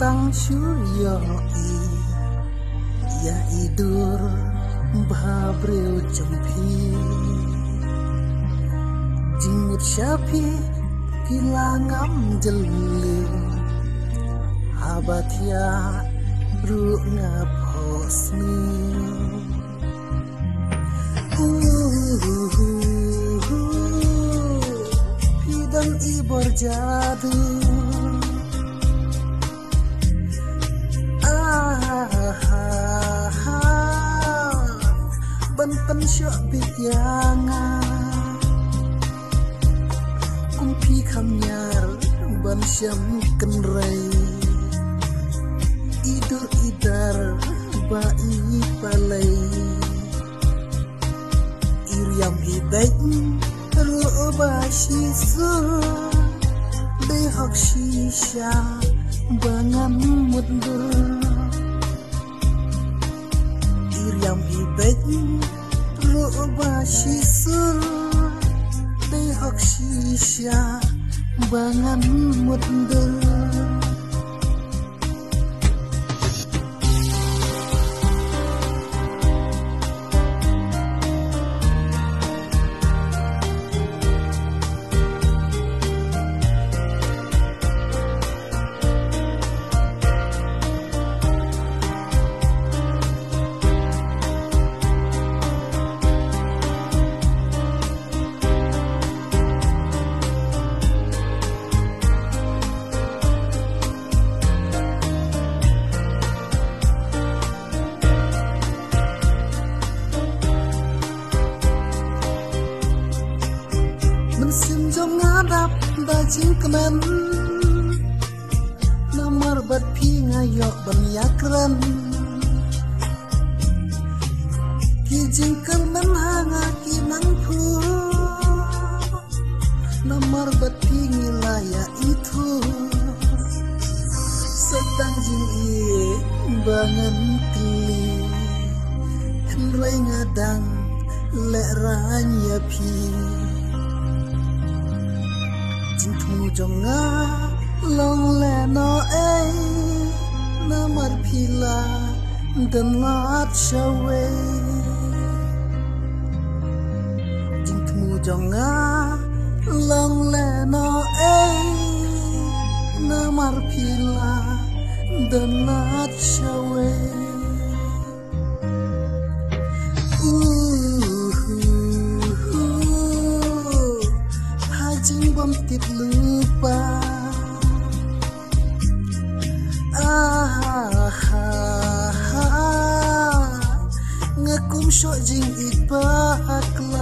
tang syuyoki ya idur babreu cempi jingmut syapi kilangam jeli abatia bru ngaposmi pidang ibor jadu benten syok bikyanga kumpi kamnyar ban syam kenrai idur idar bai palai iriam ibaik ru'ba shisu dehok shisha bangan mundur iriam ibaik ru'ba shisu dehok shisha bangan mundur. Mesin jom ngadap bajing kemen nomor bat pi ngayok benyakran kijing kemen hanga kinang pu nomor bat pi ngilaya itu setang jing iye bangan keli henroi ngadang leranya pi Jingmu jonga long leno namar pila dan lat shawe Jingmu jonga long leno namar pila dan lat shawe Hajing bom tit lupa ngakum syok jing ipa akla